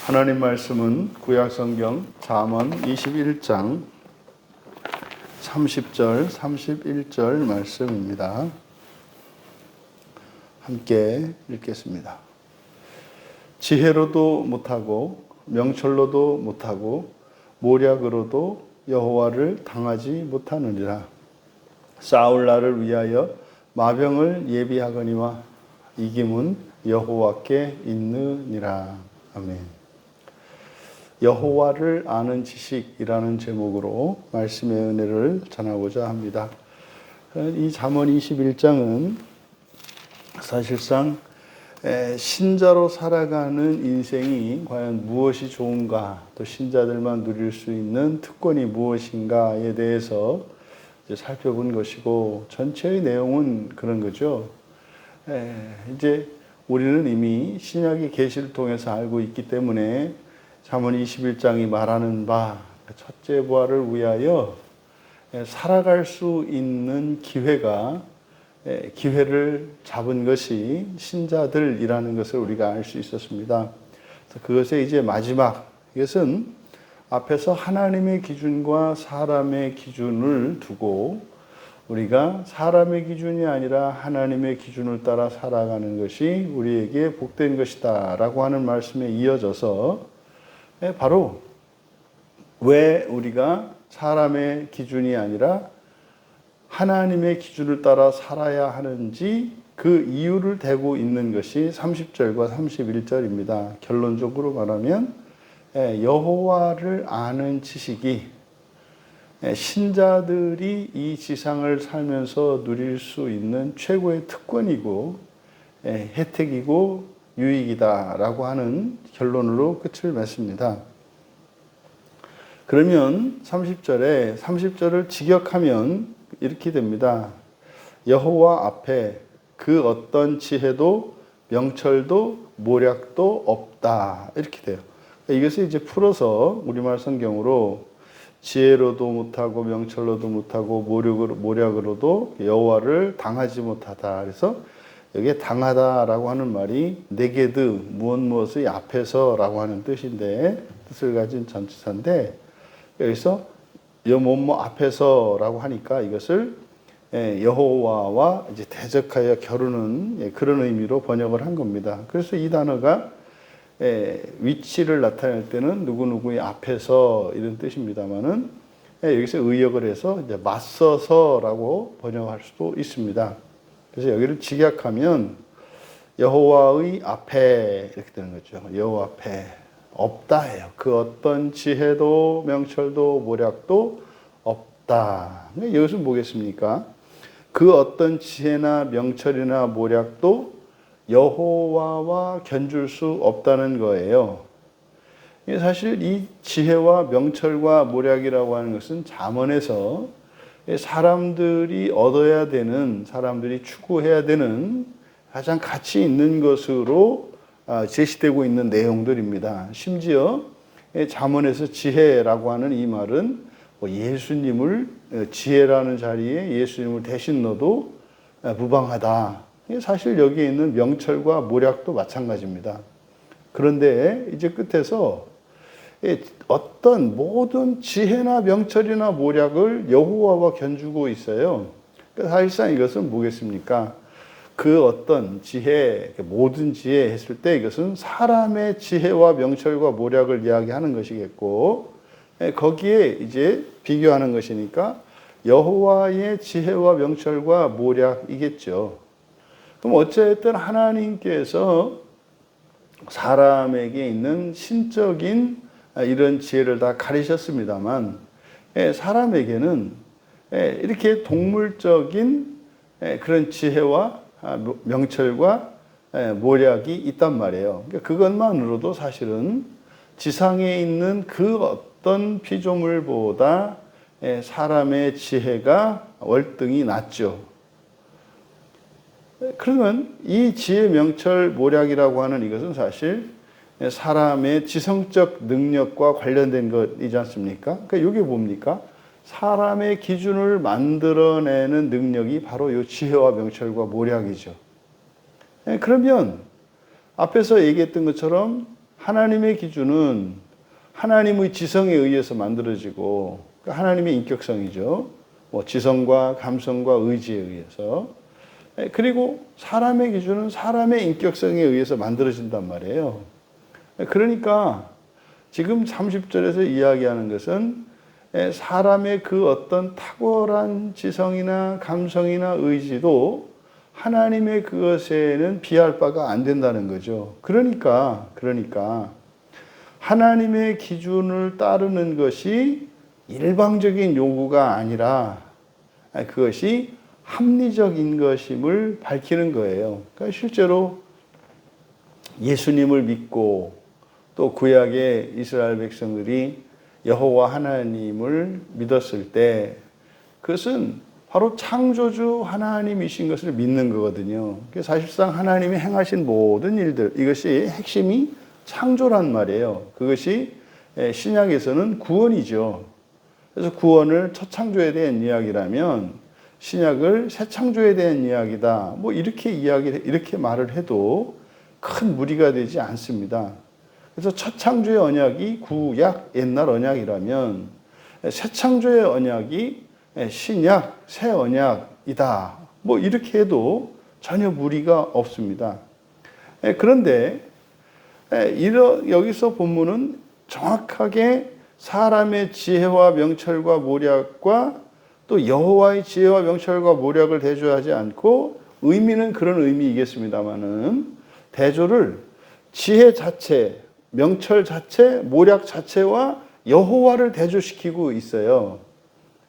하나님 말씀은 구약성경 잠언 21장 30절, 31절 말씀입니다. 함께 읽겠습니다. 지혜로도 못하고 명철로도 못하고 모략으로도 여호와를 당하지 못하느니라. 싸울 날을 위하여 마병을 예비하거니와 이김은 여호와께 있느니라. 아멘. 여호와를 아는 지식이라는 제목으로 말씀의 은혜를 전하고자 합니다. 이 잠언 21장은 사실상 신자로 살아가는 인생이 과연 무엇이 좋은가, 또 신자들만 누릴 수 있는 특권이 무엇인가에 대해서 이제 살펴본 것이고, 전체의 내용은 그런 거죠. 이제 우리는 이미 신약의 계시를 통해서 알고 있기 때문에 잠언 21장이 말하는 바 첫째 부활을 위하여 살아갈 수 있는 기회를 잡은 것이 신자들이라는 것을 우리가 알 수 있었습니다. 그것의 이제 마지막, 이것은 앞에서 하나님의 기준과 사람의 기준을 두고 우리가 사람의 기준이 아니라 하나님의 기준을 따라 살아가는 것이 우리에게 복된 것이다 라고 하는 말씀에 이어져서 바로 왜 우리가 사람의 기준이 아니라 하나님의 기준을 따라 살아야 하는지 그 이유를 대고 있는 것이 30절과 31절입니다. 결론적으로 말하면 여호와를 아는 지식이 신자들이 이 지상을 살면서 누릴 수 있는 최고의 특권이고 혜택이고 유익이다라고 하는 결론으로 끝을 맺습니다. 그러면 30절을 직역하면 이렇게 됩니다. 여호와 앞에 그 어떤 지혜도 명철도 모략도 없다, 이렇게 돼요. 이것을 이제 풀어서 우리말 성경으로 지혜로도 못하고 명철로도 못하고 모략으로도 여호와를 당하지 못하다. 그래서 여기에 당하다라고 하는 말이 네게드, 무엇의 앞에서라고 하는 뜻인데, 뜻을 가진 전치사인데, 여기서 뭐뭐 앞에서라고 하니까 이것을 여호와와 이제 대적하여 겨루는 그런 의미로 번역을 한 겁니다. 그래서 이 단어가 위치를 나타낼 때는 누구누구의 앞에서 이런 뜻입니다만은 여기서 의역을 해서 이제 맞서서라고 번역할 수도 있습니다. 그래서 여기를 직역하면 여호와의 앞에 이렇게 되는 거죠. 여호와 앞에 없다예요. 그 어떤 지혜도 명철도 모략도 없다. 이것은 뭐겠습니까? 그 어떤 지혜나 명철이나 모략도 여호와와 견줄 수 없다는 거예요. 사실 이 지혜와 명철과 모략이라고 하는 것은 잠언에서 사람들이 얻어야 되는, 사람들이 추구해야 되는 가장 가치 있는 것으로 제시되고 있는 내용들입니다. 심지어 잠언에서 지혜라고 하는 이 말은 예수님을, 지혜라는 자리에 예수님을 대신 넣어도 무방하다. 사실 여기에 있는 명철과 모략도 마찬가지입니다. 그런데 이제 끝에서 어떤 모든 지혜나 명철이나 모략을 여호와가 견주고 있어요. 사실상 이것은 뭐겠습니까? 그 어떤 지혜, 모든 지혜 했을 때 이것은 사람의 지혜와 명철과 모략을 이야기하는 것이겠고, 거기에 이제 비교하는 것이니까 여호와의 지혜와 명철과 모략이겠죠. 그럼 어쨌든 하나님께서 사람에게 있는 신적인 이런 지혜를 다 가리셨습니다만, 사람에게는 이렇게 동물적인 그런 지혜와 명철과 모략이 있단 말이에요. 그러니까 그것만으로도 사실은 지상에 있는 그 어떤 피조물보다 사람의 지혜가 월등히 낫죠. 그러면 이 지혜, 명철, 모략이라고 하는 이것은 사실 사람의 지성적 능력과 관련된 것이지 않습니까? 그러니까 이게 뭡니까? 사람의 기준을 만들어내는 능력이 바로 이 지혜와 명철과 모략이죠. 그러면 앞에서 얘기했던 것처럼 하나님의 기준은 하나님의 지성에 의해서 만들어지고 하나님의 인격성이죠. 뭐 지성과 감성과 의지에 의해서. 그리고 사람의 기준은 사람의 인격성에 의해서 만들어진단 말이에요. 그러니까 지금 30절에서 이야기하는 것은 사람의 그 어떤 탁월한 지성이나 감성이나 의지도 하나님의 그것에는 비할 바가 안 된다는 거죠. 그러니까 하나님의 기준을 따르는 것이 일방적인 요구가 아니라 그것이 합리적인 것임을 밝히는 거예요. 그러니까 실제로 예수님을 믿고 또 구약의 이스라엘 백성들이 여호와 하나님을 믿었을 때 그것은 바로 창조주 하나님이신 것을 믿는 거거든요. 사실상 하나님이 행하신 모든 일들, 이것이 핵심이 창조란 말이에요. 그것이 신약에서는 구원이죠. 그래서 구원을 첫 창조에 대한 이야기라면 신약을 새 창조에 대한 이야기다. 뭐 이렇게 말을 해도 큰 무리가 되지 않습니다. 그래서 첫 창조의 언약이 구약 옛날 언약이라면 새 창조의 언약이 신약 새 언약이다. 뭐 이렇게 해도 전혀 무리가 없습니다. 그런데 여기서 본문은 정확하게 사람의 지혜와 명철과 모략과 또 여호와의 지혜와 명철과 모략을 대조하지 않고 의미는 그런 의미이겠습니다마는 대조를 지혜 자체, 명철 자체, 모략 자체와 여호와를 대조시키고 있어요.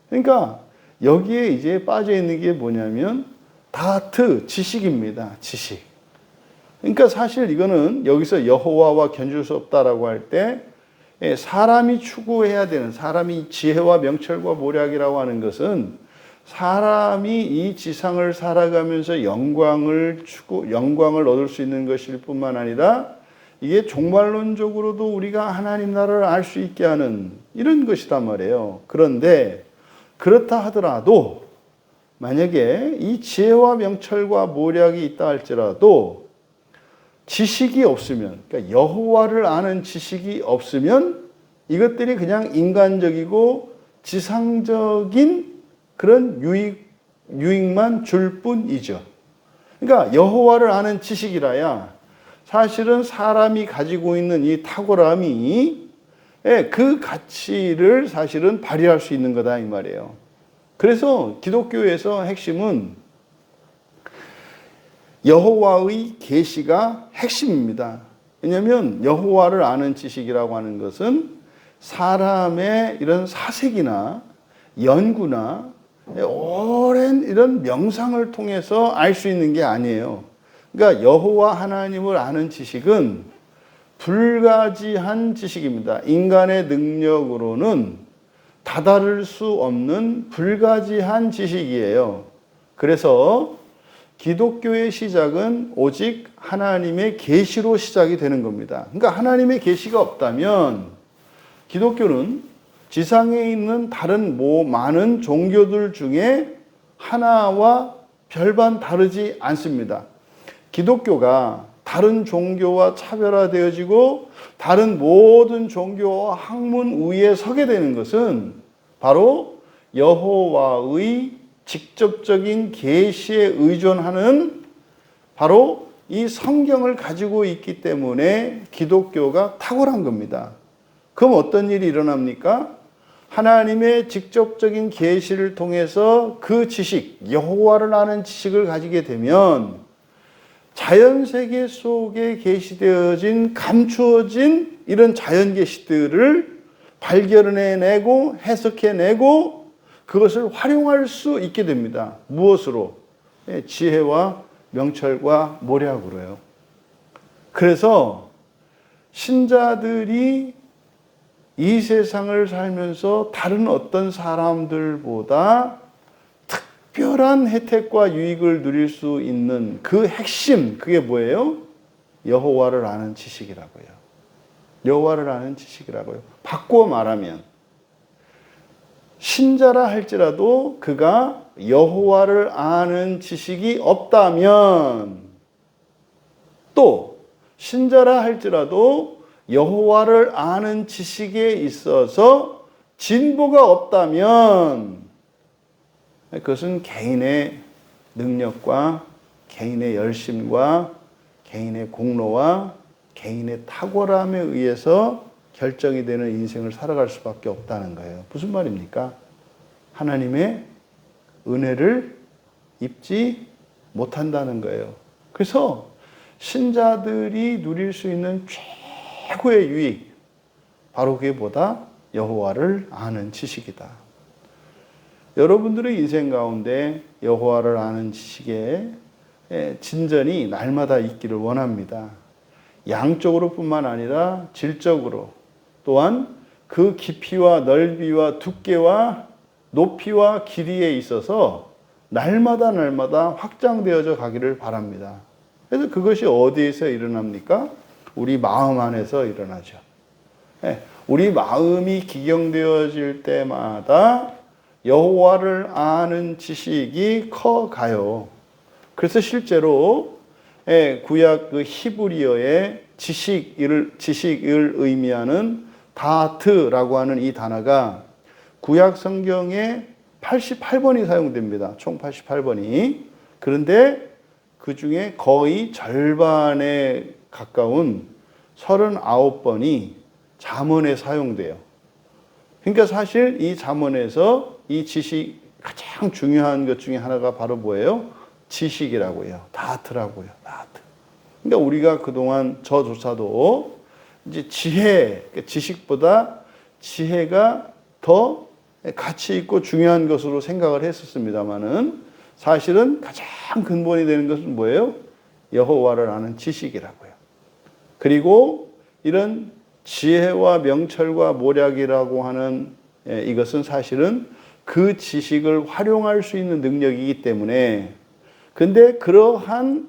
그러니까 여기에 이제 빠져 있는 게 뭐냐면 다트, 지식입니다. 지식. 그러니까 사실 이거는 여기서 여호와와 견줄 수 없다라고 할 때 사람이 추구해야 되는 사람이 지혜와 명철과 모략이라고 하는 것은 사람이 이 지상을 살아가면서 영광을 얻을 수 있는 것일 뿐만 아니라 이게 종말론적으로도 우리가 하나님 나라를 알 수 있게 하는 이런 것이단 말이에요. 그런데 그렇다 하더라도 만약에 이 지혜와 명철과 모략이 있다 할지라도 지식이 없으면, 그러니까 여호와를 아는 지식이 없으면 이것들이 그냥 인간적이고 지상적인 그런 유익만 줄 뿐이죠. 그러니까 여호와를 아는 지식이라야 사실은 사람이 가지고 있는 이 탁월함이 그 가치를 사실은 발휘할 수 있는 거다 이 말이에요. 그래서 기독교에서 핵심은 여호와의 계시가 핵심입니다. 왜냐하면 여호와를 아는 지식이라고 하는 것은 사람의 이런 사색이나 연구나 오랜 이런 명상을 통해서 알 수 있는 게 아니에요. 그러니까 여호와 하나님을 아는 지식은 불가지한 지식입니다. 인간의 능력으로는 다다를 수 없는 불가지한 지식이에요. 그래서 기독교의 시작은 오직 하나님의 계시로 시작이 되는 겁니다. 그러니까 하나님의 계시가 없다면 기독교는 지상에 있는 다른 많은 종교들 중에 하나와 별반 다르지 않습니다. 기독교가 다른 종교와 차별화되어지고 다른 모든 종교와 학문 위에 서게 되는 것은 바로 여호와의 직접적인 계시에 의존하는 바로 이 성경을 가지고 있기 때문에 기독교가 탁월한 겁니다. 그럼 어떤 일이 일어납니까? 하나님의 직접적인 계시를 통해서 그 지식, 여호와를 아는 지식을 가지게 되면 자연세계 속에 계시되어진 감추어진 이런 자연 계시들을 발견해내고 해석해내고 그것을 활용할 수 있게 됩니다. 무엇으로? 지혜와 명철과 모략으로요. 그래서 신자들이 이 세상을 살면서 다른 어떤 사람들보다 특별한 혜택과 유익을 누릴 수 있는 그 핵심, 그게 뭐예요? 여호와를 아는 지식이라고요. 여호와를 아는 지식이라고요. 바꾸어 말하면 신자라 할지라도 그가 여호와를 아는 지식이 없다면 또 신자라 할지라도 여호와를 아는 지식에 있어서 진보가 없다면 그것은 개인의 능력과 개인의 열심과 개인의 공로와 개인의 탁월함에 의해서 결정이 되는 인생을 살아갈 수밖에 없다는 거예요. 무슨 말입니까? 하나님의 은혜를 입지 못한다는 거예요. 그래서 신자들이 누릴 수 있는 최고의 유익, 바로 그게 뭐다? 여호와를 아는 지식이다. 여러분들의 인생 가운데 여호와를 아는 지식에 진전이 날마다 있기를 원합니다. 양적으로 뿐만 아니라 질적으로, 또한 그 깊이와 넓이와 두께와 높이와 길이에 있어서 날마다 확장되어져 가기를 바랍니다. 그래서 그것이 어디에서 일어납니까? 우리 마음 안에서 일어나죠. 우리 마음이 기경되어질 때마다 여호와를 아는 지식이 커가요. 그래서 실제로 구약 그 히브리어의 지식을 의미하는 다트라고 하는 이 단어가 구약 성경에 88번이 사용됩니다. 총 88번이. 그런데 그 중에 거의 절반에 가까운 39번이 잠언에 사용돼요. 그러니까 사실 이 잠언에서 이 지식 가장 중요한 것 중에 하나가 바로 뭐예요? 지식이라고 해요. 다트라고요. 다트. 그러니까 우리가 그동안 저조차도 이제 지식보다 지혜가 더 가치 있고 중요한 것으로 생각을 했었습니다만은 사실은 가장 근본이 되는 것은 뭐예요? 여호와를 아는 지식이라고요. 그리고 이런 지혜와 명철과 모략이라고 하는 이것은 사실은 그 지식을 활용할 수 있는 능력이기 때문에, 근데 그러한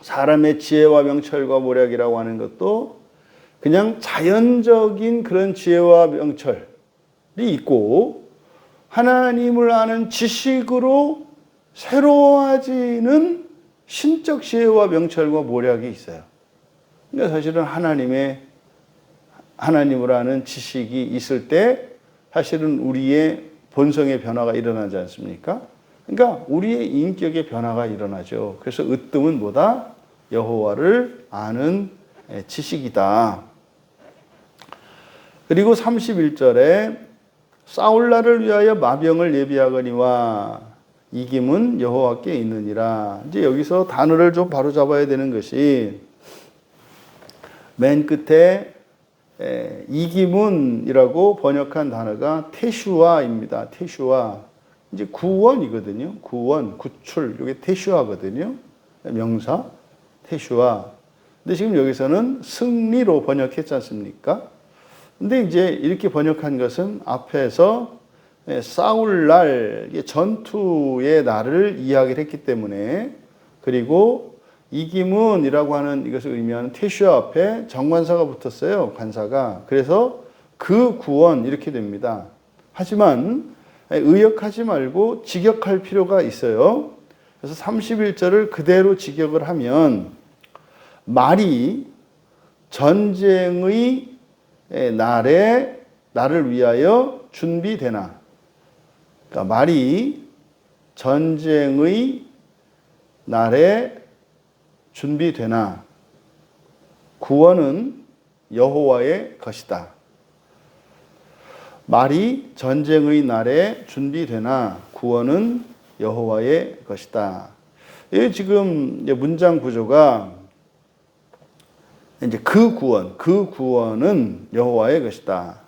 사람의 지혜와 명철과 모략이라고 하는 것도 그냥 자연적인 그런 지혜와 명철이 있고, 하나님을 아는 지식으로 새로워지는 신적 지혜와 명철과 모략이 있어요. 그러니까 사실은 하나님을 아는 지식이 있을 때 사실은 우리의 본성의 변화가 일어나지 않습니까? 그러니까 우리의 인격의 변화가 일어나죠. 그래서 으뜸은 뭐다? 여호와를 아는 지식이다. 그리고 31절에 싸울날을 위하여 마병을 예비하거니와 이김은 여호와께 있느니라. 이제 여기서 단어를 좀 바로 잡아야 되는 것이 맨 끝에 이기문이라고 번역한 단어가 테슈아입니다. 테슈아. 이제 구원이거든요. 구원, 구출. 이게 테슈아거든요. 명사. 테슈아. 근데 지금 여기서는 승리로 번역했지 않습니까? 근데 이제 이렇게 번역한 것은 앞에서 싸울 날, 전투의 날을 이야기를 했기 때문에, 그리고 이기문이라고 하는 이것을 의미하는 테슈아 앞에 정관사가 붙었어요. 관사가. 그래서 그 구원 이렇게 됩니다. 하지만 의역하지 말고 직역할 필요가 있어요. 그래서 31절을 그대로 직역을 하면 말이 전쟁의 날에 나를 위하여 준비되나. 그러니까 말이 전쟁의 날에 준비되나 구원은 여호와의 것이다. 말이 전쟁의 날에 준비되나 구원은 여호와의 것이다. 이 지금 문장 구조가 이제 그 구원은 여호와의 것이다.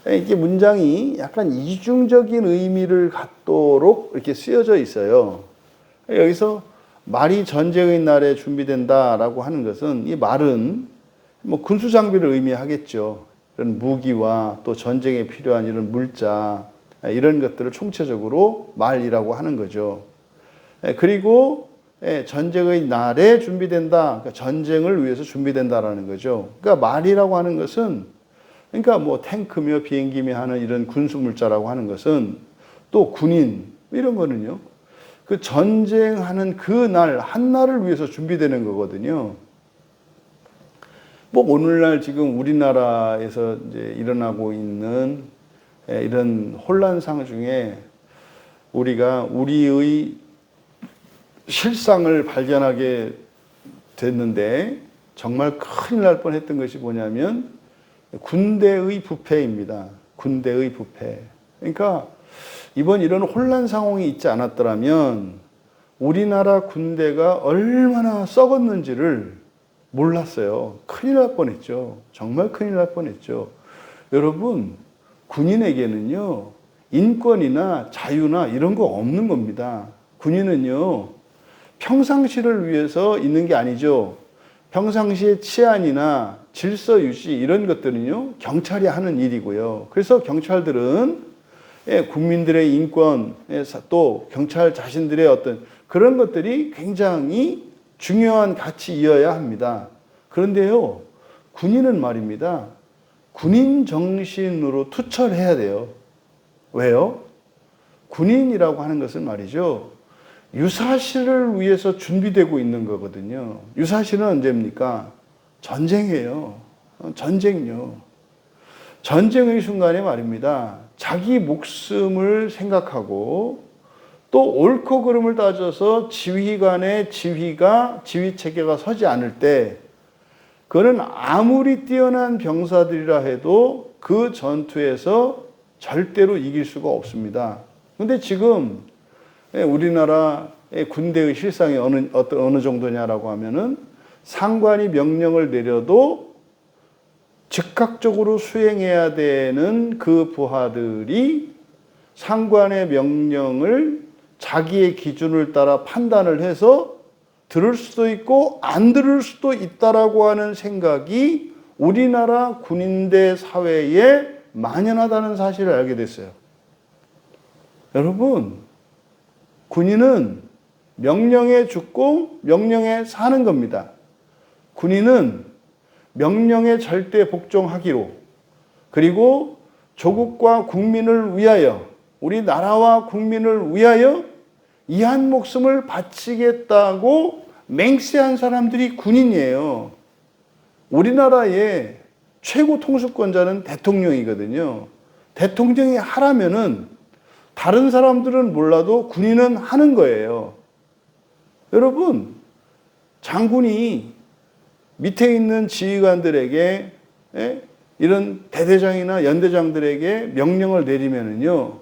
이게 문장이 약간 이중적인 의미를 갖도록 이렇게 쓰여져 있어요. 여기서 말이 전쟁의 날에 준비된다라고 하는 것은, 이 말은 뭐 군수 장비를 의미하겠죠. 이런 무기와 또 전쟁에 필요한 이런 물자, 이런 것들을 총체적으로 말이라고 하는 거죠. 그리고 전쟁의 날에 준비된다. 그러니까 전쟁을 위해서 준비된다라는 거죠. 그러니까 말이라고 하는 것은, 그러니까 뭐 탱크며 비행기며 하는 이런 군수 물자라고 하는 것은, 또 군인 이런 거는요, 그 전쟁하는 그 날, 한 날을 위해서 준비되는 거거든요. 뭐 오늘날 지금 우리나라에서 이제 일어나고 있는 이런 혼란상 중에 우리가 우리의 실상을 발견하게 됐는데 정말 큰일 날 뻔했던 것이 뭐냐면 군대의 부패입니다. 군대의 부패. 그러니까 이번 이런 혼란 상황이 있지 않았더라면 우리나라 군대가 얼마나 썩었는지를 몰랐어요. 큰일 날 뻔했죠. 정말 큰일 날 뻔했죠. 여러분, 군인에게는요, 인권이나 자유나 이런 거 없는 겁니다. 군인은요, 평상시를 위해서 있는 게 아니죠. 평상시의 치안이나 질서 유지 이런 것들은요, 경찰이 하는 일이고요. 그래서 경찰들은 국민들의 인권, 또 경찰 자신들의 어떤 그런 것들이 굉장히 중요한 가치이어야 합니다. 그런데요, 군인은 말입니다. 군인 정신으로 투철해야 돼요. 왜요? 군인이라고 하는 것은 말이죠. 유사시를 위해서 준비되고 있는 거거든요. 유사시는 언제입니까? 전쟁이에요. 전쟁요. 전쟁의 순간에 말입니다. 자기 목숨을 생각하고 또 옳고 그름을 따져서 지휘관의 지휘 체계가 서지 않을 때 그는 아무리 뛰어난 병사들이라 해도 그 전투에서 절대로 이길 수가 없습니다. 그런데 지금 우리나라의 군대의 실상이 어느 정도냐라고 하면은 상관이 명령을 내려도 즉각적으로 수행해야 되는 그 부하들이 상관의 명령을 자기의 기준을 따라 판단을 해서 들을 수도 있고 안 들을 수도 있다라고 하는 생각이 우리나라 군인대 사회에 만연하다는 사실을 알게 됐어요. 여러분, 군인은 명령에 죽고 명령에 사는 겁니다. 군인은 명령에 절대 복종하기로, 그리고 조국과 국민을 위하여, 우리 나라와 국민을 위하여 이 한 목숨을 바치겠다고 맹세한 사람들이 군인이에요. 우리나라의 최고 통수권자는 대통령이거든요. 대통령이 하라면은 다른 사람들은 몰라도 군인은 하는 거예요. 여러분, 장군이 밑에 있는 지휘관들에게 이런 대대장이나 연대장들에게 명령을 내리면은요,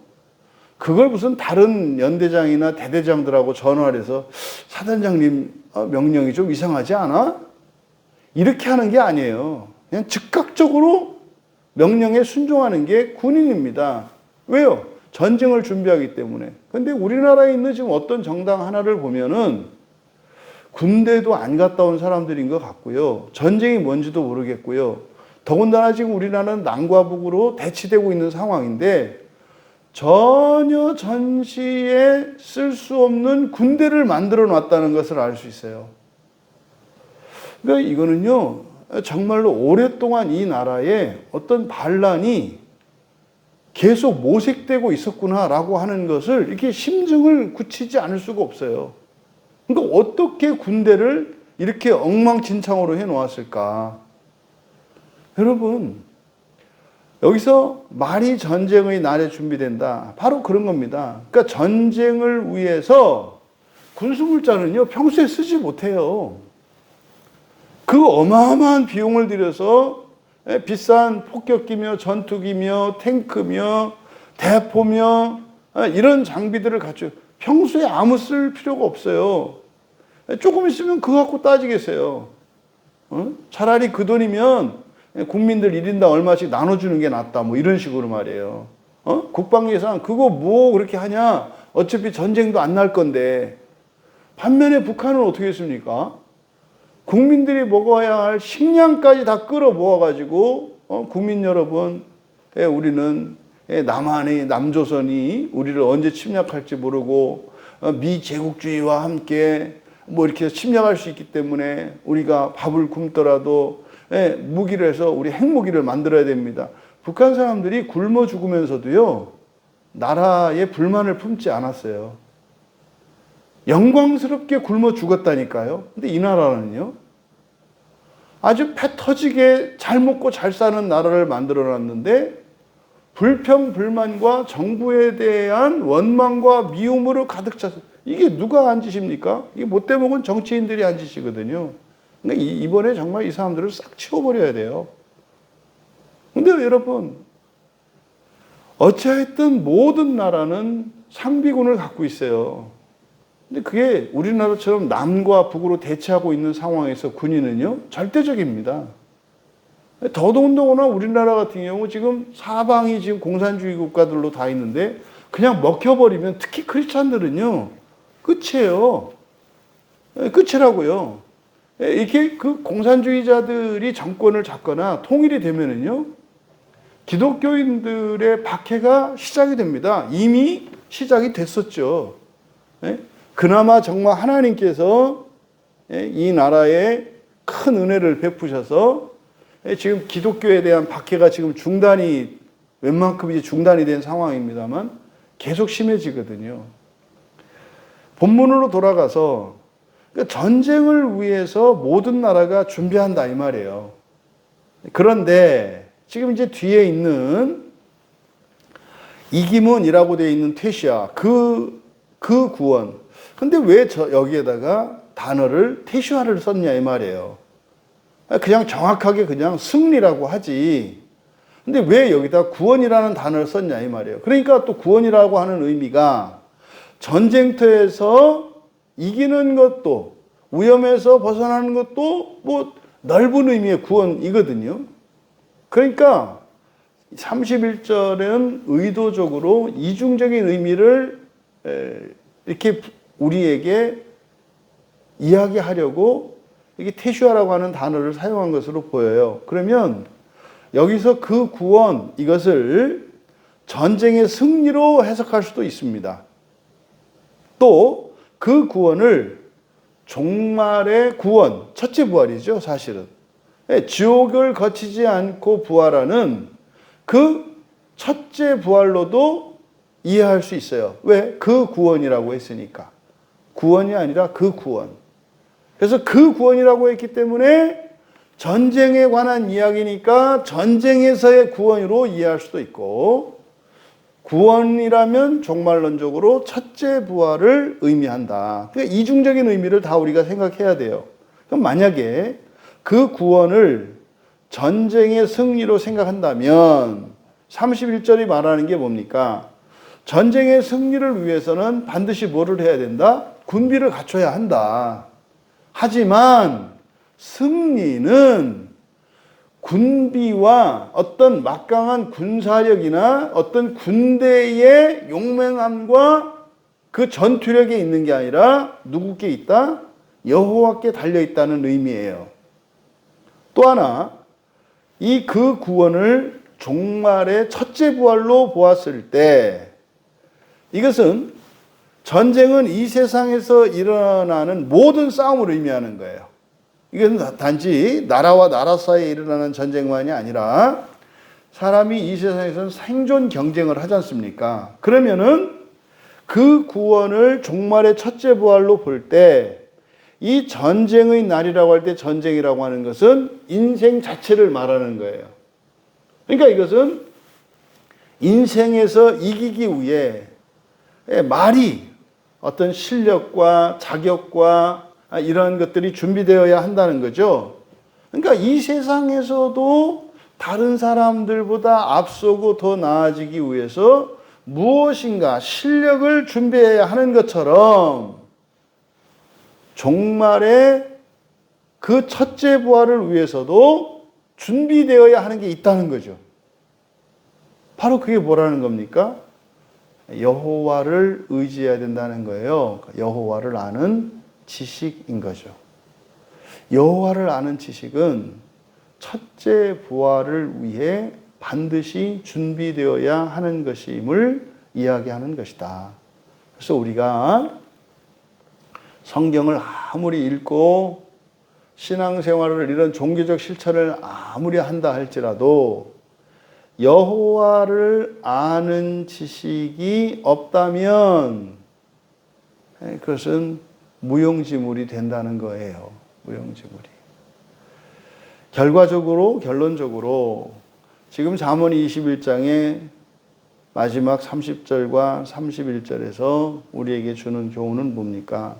그걸 무슨 다른 연대장이나 대대장들하고 전화를 해서 사단장님 명령이 좀 이상하지 않아? 이렇게 하는 게 아니에요. 그냥 즉각적으로 명령에 순종하는 게 군인입니다. 왜요? 전쟁을 준비하기 때문에. 근데 우리나라에 있는 지금 어떤 정당 하나를 보면은 군대도 안 갔다 온 사람들인 것 같고요. 전쟁이 뭔지도 모르겠고요. 더군다나 지금 우리나라는 남과 북으로 대치되고 있는 상황인데 전혀 전시에 쓸 수 없는 군대를 만들어 놨다는 것을 알 수 있어요. 그러니까 이거는요, 정말로 오랫동안 이 나라에 어떤 반란이 계속 모색되고 있었구나라고 하는 것을 이렇게 심증을 굳히지 않을 수가 없어요. 그러니까 어떻게 군대를 이렇게 엉망진창으로 해놓았을까? 여러분, 여기서 말이 전쟁의 날에 준비된다. 바로 그런 겁니다. 그러니까 전쟁을 위해서 군수물자는요, 평소에 쓰지 못해요. 그 어마어마한 비용을 들여서 비싼 폭격기며 전투기며 탱크며 대포며 이런 장비들을 갖추고 평소에 아무 쓸 필요가 없어요. 조금 있으면 그거 갖고 따지겠어요. 차라리 그 돈이면 국민들 1인당 얼마씩 나눠주는 게 낫다. 뭐 이런 식으로 말이에요. 국방 예산 그거 뭐 그렇게 하냐. 어차피 전쟁도 안 날 건데. 반면에 북한은 어떻게 했습니까? 국민들이 먹어야 할 식량까지 다 끌어 모아가지고 국민 여러분, 우리는 남한의 남조선이 우리를 언제 침략할지 모르고 미제국주의와 함께 뭐 이렇게 침략할 수 있기 때문에 우리가 밥을 굶더라도 무기를 해서 우리 핵무기를 만들어야 됩니다. 북한 사람들이 굶어 죽으면서도요, 나라에 불만을 품지 않았어요. 영광스럽게 굶어 죽었다니까요. 근데 이 나라는요, 아주 배 터지게 잘 먹고 잘 사는 나라를 만들어 놨는데 불평불만과 정부에 대한 원망과 미움으로 가득 찼어요. 이게 누가 한 짓입니까? 이게 못돼 먹은 정치인들이 한 짓이거든요. 그러니까 이번에 정말 이 사람들을 싹 치워버려야 돼요. 근데 여러분, 어찌하였든 모든 나라는 상비군을 갖고 있어요. 근데 그게 우리나라처럼 남과 북으로 대치하고 있는 상황에서 군인은요, 절대적입니다. 더더군다나 우리나라 같은 경우 지금 사방이 지금 공산주의 국가들로 다 있는데 그냥 먹혀버리면 특히 크리스찬들은요, 끝이에요. 끝이라고요. 이렇게 그 공산주의자들이 정권을 잡거나 통일이 되면은요, 기독교인들의 박해가 시작이 됩니다. 이미 시작이 됐었죠. 그나마 정말 하나님께서 이 나라에 큰 은혜를 베푸셔서 지금 기독교에 대한 박해가 지금 웬만큼 이제 중단이 된 상황입니다만 계속 심해지거든요. 본문으로 돌아가서 전쟁을 위해서 모든 나라가 준비한다 이 말이에요. 그런데 지금 이제 뒤에 있는 이기문이라고 되어 있는 퇴시아 그 구원. 근데 왜 여기에다가 단어를 퇴시아를 썼냐 이 말이에요. 그냥 정확하게 그냥 승리라고 하지. 근데 왜 여기다 구원이라는 단어를 썼냐 이 말이에요. 그러니까 또 구원이라고 하는 의미가 전쟁터에서 이기는 것도 위험에서 벗어나는 것도 뭐 넓은 의미의 구원이거든요. 그러니까 31절은 의도적으로 이중적인 의미를 이렇게 우리에게 이야기하려고 이게 테슈아라고 하는 단어를 사용한 것으로 보여요. 그러면 여기서 그 구원, 이것을 전쟁의 승리로 해석할 수도 있습니다. 또 그 구원을 종말의 구원, 첫째 부활이죠, 사실은. 지옥을 거치지 않고 부활하는 그 첫째 부활로도 이해할 수 있어요. 왜? 그 구원이라고 했으니까. 구원이 아니라 그 구원. 그래서 그 구원이라고 했기 때문에 전쟁에 관한 이야기니까 전쟁에서의 구원으로 이해할 수도 있고, 구원이라면 종말론적으로 첫째 부활을 의미한다. 그러니까 이중적인 의미를 다 우리가 생각해야 돼요. 그럼 만약에 그 구원을 전쟁의 승리로 생각한다면 31절이 말하는 게 뭡니까? 전쟁의 승리를 위해서는 반드시 뭐를 해야 된다? 군비를 갖춰야 한다. 하지만 승리는 군비와 어떤 막강한 군사력이나 어떤 군대의 용맹함과 그 전투력에 있는 게 아니라 누구께 있다? 여호와께 달려있다는 의미예요. 또 하나, 이 그 구원을 종말의 첫째 부활로 보았을 때 이것은 전쟁은 이 세상에서 일어나는 모든 싸움을 의미하는 거예요. 이것은 단지 나라와 나라 사이에 일어나는 전쟁만이 아니라 사람이 이 세상에서는 생존 경쟁을 하지 않습니까? 그러면은 그 구원을 종말의 첫째 부활로 볼 때 이 전쟁의 날이라고 할 때 전쟁이라고 하는 것은 인생 자체를 말하는 거예요. 그러니까 이것은 인생에서 이기기 위해 말이 어떤 실력과 자격과 이런 것들이 준비되어야 한다는 거죠. 그러니까 이 세상에서도 다른 사람들보다 앞서고 더 나아지기 위해서 무엇인가 실력을 준비해야 하는 것처럼 종말의 그 첫째 부활을 위해서도 준비되어야 하는 게 있다는 거죠. 바로 그게 뭐라는 겁니까? 여호와를 의지해야 된다는 거예요. 여호와를 아는 지식인 거죠. 여호와를 아는 지식은 첫째 부활을 위해 반드시 준비되어야 하는 것임을 이야기하는 것이다. 그래서 우리가 성경을 아무리 읽고 신앙생활을 이런 종교적 실천을 아무리 한다 할지라도 여호와를 아는 지식이 없다면 그것은 무용지물이 된다는 거예요. 무용지물이. 결론적으로 지금 잠언 21장의 마지막 30절과 31절에서 우리에게 주는 교훈은 뭡니까?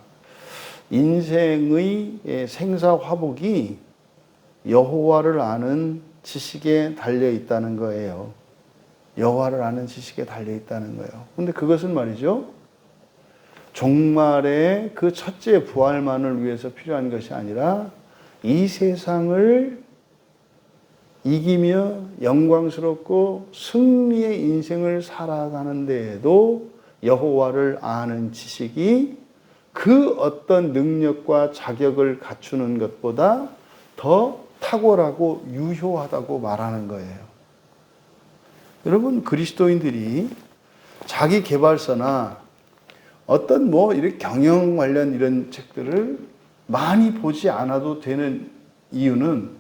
인생의 생사화복이 여호와를 아는 지식에 달려 있다는 거예요. 여호와를 아는 지식에 달려 있다는 거예요. 근데 그것은 말이죠, 종말의 그 첫째 부활만을 위해서 필요한 것이 아니라 이 세상을 이기며 영광스럽고 승리의 인생을 살아가는 데에도 여호와를 아는 지식이 그 어떤 능력과 자격을 갖추는 것보다 더 탁월하고 유효하다고 말하는 거예요. 여러분, 그리스도인들이 자기 개발서나 어떤 이렇게 경영 관련 이런 책들을 많이 보지 않아도 되는 이유는,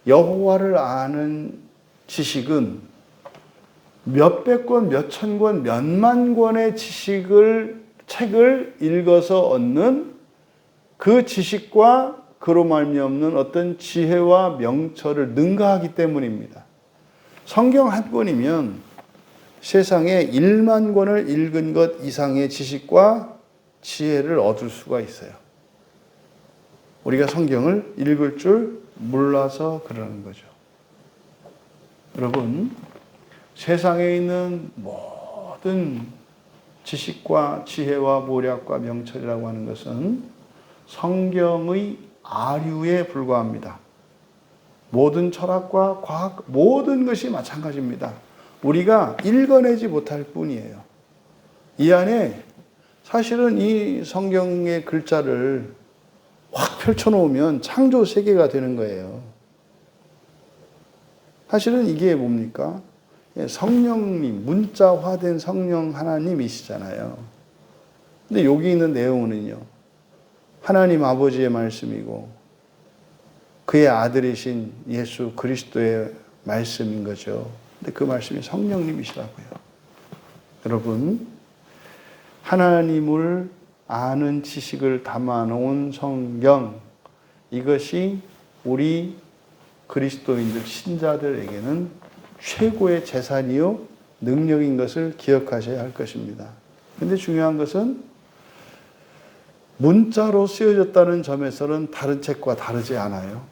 여호와를 아는 지식은 몇백 권, 몇천 권, 몇만 권의 책을 읽어서 얻는 그 지식과 그로 말미암는 어떤 지혜와 명철을 능가하기 때문입니다. 성경 한 권이면 세상에 1만 권을 읽은 것 이상의 지식과 지혜를 얻을 수가 있어요. 우리가 성경을 읽을 줄 몰라서 그러는 거죠. 여러분, 세상에 있는 모든 지식과 지혜와 모략과 명철이라고 하는 것은 성경의 아류에 불과합니다. 모든 철학과 과학, 모든 것이 마찬가지입니다. 우리가 읽어내지 못할 뿐이에요. 이 안에 사실은 이 성경의 글자를 확 펼쳐놓으면 창조 세계가 되는 거예요. 사실은 이게 뭡니까? 성령님, 문자화된 성령 하나님이시잖아요. 근데 여기 있는 내용은요, 하나님 아버지의 말씀이고 그의 아들이신 예수 그리스도의 말씀인 거죠. 근데 그 말씀이 성령님이시라고요. 여러분, 하나님을 아는 지식을 담아놓은 성경, 이것이 우리 그리스도인들, 신자들에게는 최고의 재산이요 능력인 것을 기억하셔야 할 것입니다. 그런데 중요한 것은 문자로 쓰여졌다는 점에서는 다른 책과 다르지 않아요.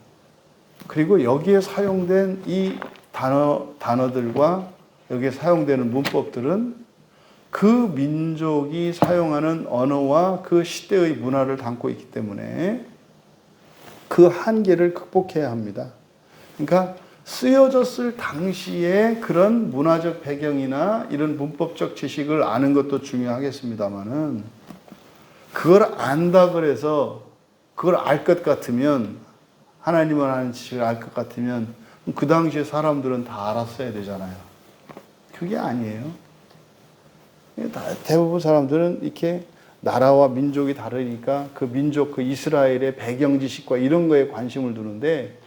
그리고 여기에 사용된 이 단어들과 여기에 사용되는 문법들은 그 민족이 사용하는 언어와 그 시대의 문화를 담고 있기 때문에 그 한계를 극복해야 합니다. 그러니까 쓰여졌을 당시에 그런 문화적 배경이나 이런 문법적 지식을 아는 것도 중요하겠습니다만은, 그걸 안다 그래서 그걸 알 것 같으면, 하나님을 아는 지식을 알 것 같으면 그 당시에 사람들은 다 알았어야 되잖아요. 그게 아니에요. 대부분 사람들은 이렇게 나라와 민족이 다르니까 그 민족, 그 이스라엘의 배경 지식과 이런 거에 관심을 두는데,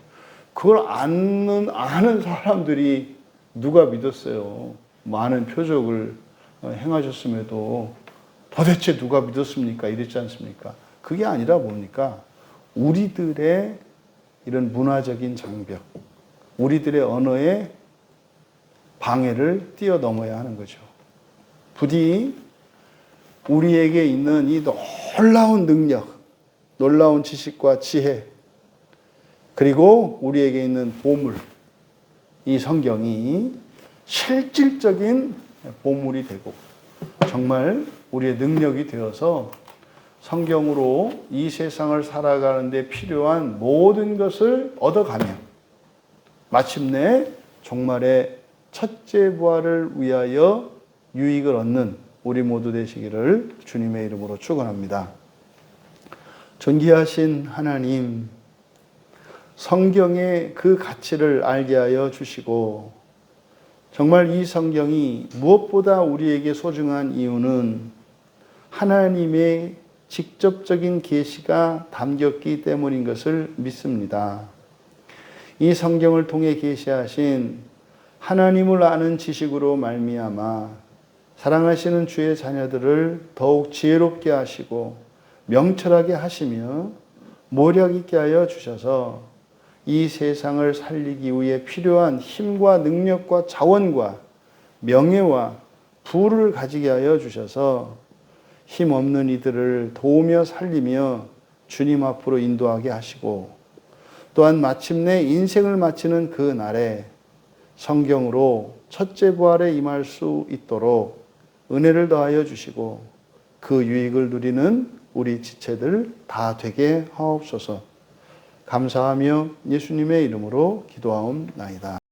그걸 아는 사람들이 누가 믿었어요? 많은 표적을 행하셨음에도 도대체 누가 믿었습니까? 이랬지 않습니까? 그게 아니라 뭡니까? 우리들의 이런 문화적인 장벽, 우리들의 언어의 방해를 뛰어넘어야 하는 거죠. 부디 우리에게 있는 이 놀라운 능력, 놀라운 지식과 지혜, 그리고 우리에게 있는 보물, 이 성경이 실질적인 보물이 되고 정말 우리의 능력이 되어서 성경으로 이 세상을 살아가는 데 필요한 모든 것을 얻어가며 마침내 종말의 첫째 부활을 위하여 유익을 얻는 우리 모두 되시기를 주님의 이름으로 축원합니다. 존귀하신 하나님, 성경의 그 가치를 알게 하여 주시고, 정말 이 성경이 무엇보다 우리에게 소중한 이유는 하나님의 직접적인 계시가 담겼기 때문인 것을 믿습니다. 이 성경을 통해 계시하신 하나님을 아는 지식으로 말미암아 사랑하시는 주의 자녀들을 더욱 지혜롭게 하시고 명철하게 하시며 모력 있게 하여 주셔서 이 세상을 살리기 위해 필요한 힘과 능력과 자원과 명예와 부를 가지게 하여 주셔서 힘없는 이들을 도우며 살리며 주님 앞으로 인도하게 하시고, 또한 마침내 인생을 마치는 그 날에 성경으로 첫째 부활에 임할 수 있도록 은혜를 더하여 주시고 그 유익을 누리는 우리 지체들 다 되게 하옵소서. 감사하며 예수님의 이름으로 기도하옵나이다.